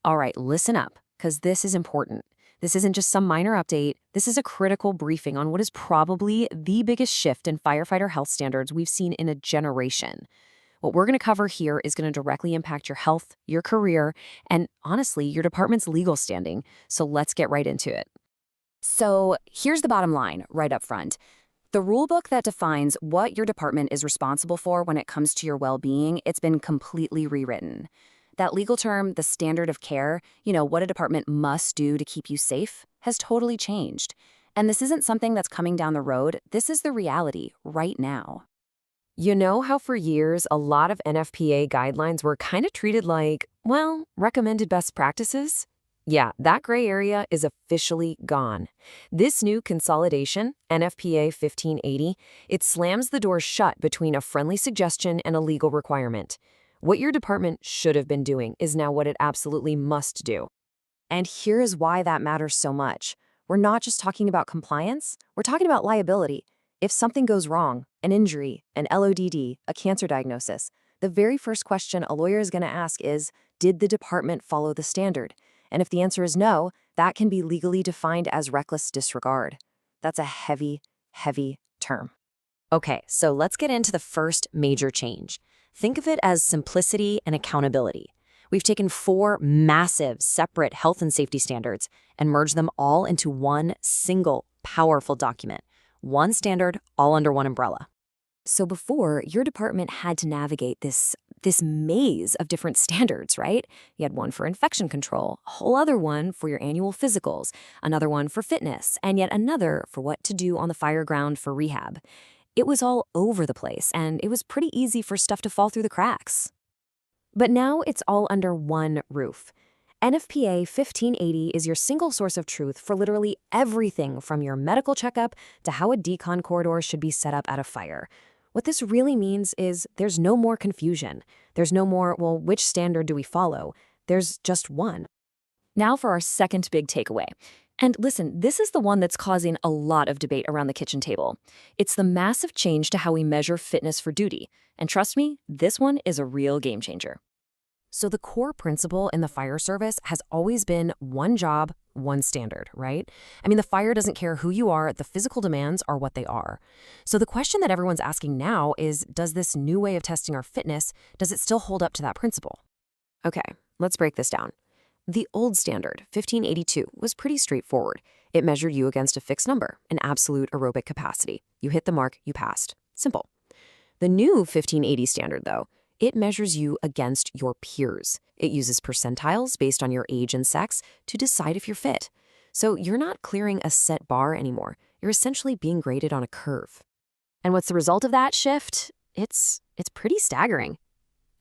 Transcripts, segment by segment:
All right, listen up, because this is important. This isn't just some minor update. This is a critical briefing on what is probably the biggest shift in firefighter health standards we've seen in a generation. What we're going to cover here is going to directly impact your health, your career, and honestly, your department's legal standing. So let's get right into it. So here's the bottom line right up front. The rulebook that defines what your department is responsible for when it comes to your well-being, it's been completely rewritten. That legal term, the standard of care, what a department must do to keep you safe, has totally changed. And this isn't something that's coming down the road. This is the reality right now. You know how for years, a lot of NFPA guidelines were kind of treated like, well, recommended best practices? Yeah, that gray area is officially gone. This new consolidation, NFPA 1580, it slams the door shut between a friendly suggestion and a legal requirement. What your department should have been doing is now what it absolutely must do. And here is why that matters so much. We're not just talking about compliance, we're talking about liability. If something goes wrong, an injury, an LODD, a cancer diagnosis, the very first question a lawyer is going to ask is, did the department follow the standard? And if the answer is no, that can be legally defined as reckless disregard. That's a heavy, heavy term. Okay, so let's get into the first major change. Think of it as simplicity and accountability. We've taken 4 massive, separate health and safety standards and merged them all into one single, powerful document. One standard, all under one umbrella. So before, your department had to navigate this maze of different standards, right? You had one for infection control, a whole other one for your annual physicals, another one for fitness, and yet another for what to do on the fire ground for rehab. It was all over the place, and it was pretty easy for stuff to fall through the cracks. But now it's all under one roof. NFPA 1580 is your single source of truth for literally everything from your medical checkup to how a decon corridor should be set up at a fire. What this really means is there's no more confusion. There's no more, well, which standard do we follow? There's just one. Now for our second big takeaway. And listen, this is the one that's causing a lot of debate around the kitchen table. It's the massive change to how we measure fitness for duty. And trust me, this one is a real game changer. So the core principle in the fire service has always been one job, one standard, right? I mean, the fire doesn't care who you are, the physical demands are what they are. So the question that everyone's asking now is, does this new way of testing our fitness, does it still hold up to that principle? Okay, let's break this down. The old standard, 1582, was pretty straightforward. It measured you against a fixed number, an absolute aerobic capacity. You hit the mark, you passed. Simple. The new 1580 standard, though, it measures you against your peers. It uses percentiles based on your age and sex to decide if you're fit. So you're not clearing a set bar anymore. You're essentially being graded on a curve. And what's the result of that shift? It's pretty staggering.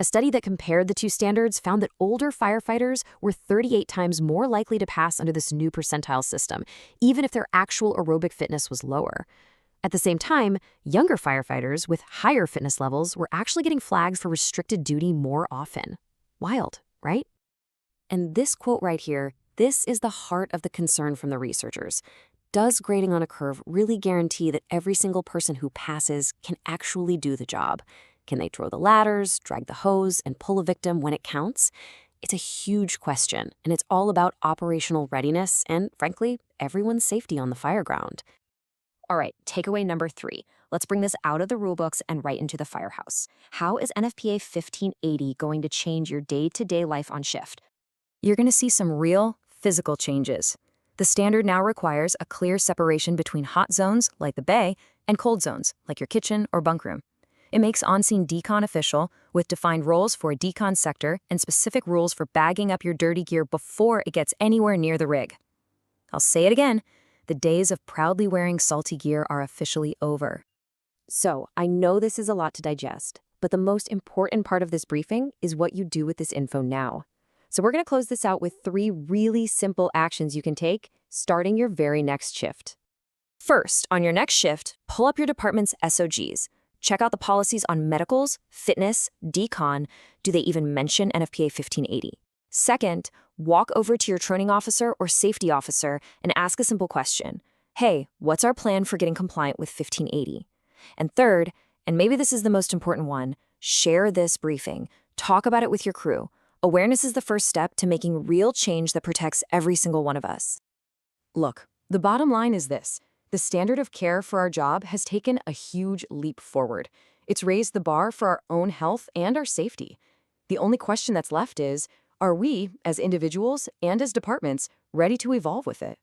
A study that compared the two standards found that older firefighters were 38 times more likely to pass under this new percentile system, even if their actual aerobic fitness was lower. At the same time, younger firefighters with higher fitness levels were actually getting flagged for restricted duty more often. Wild, right? And this quote right here, this is the heart of the concern from the researchers. Does grading on a curve really guarantee that every single person who passes can actually do the job? Can they throw the ladders, drag the hose, and pull a victim when it counts? It's a huge question, and it's all about operational readiness and, frankly, everyone's safety on the fire ground. All right, takeaway number 3. Let's bring this out of the rulebooks and right into the firehouse. How is NFPA 1580 going to change your day-to-day life on shift? You're going to see some real physical changes. The standard now requires a clear separation between hot zones, like the bay, and cold zones, like your kitchen or bunk room. It makes on-scene decon official, with defined roles for a decon sector and specific rules for bagging up your dirty gear before it gets anywhere near the rig. I'll say it again, the days of proudly wearing salty gear are officially over. So, I know this is a lot to digest, but the most important part of this briefing is what you do with this info now. So we're going to close this out with 3 really simple actions you can take starting your very next shift. First, on your next shift, pull up your department's SOGs. Check out the policies on medicals, fitness, decon. Do they even mention NFPA 1580? Second, walk over to your training officer or safety officer and ask a simple question. Hey, what's our plan for getting compliant with 1580? And third, and maybe this is the most important one, share this briefing. Talk about it with your crew. Awareness is the first step to making real change that protects every single one of us. Look, the bottom line is this. The standard of care for our job has taken a huge leap forward. It's raised the bar for our own health and our safety. The only question that's left is, are we, as individuals and as departments, ready to evolve with it?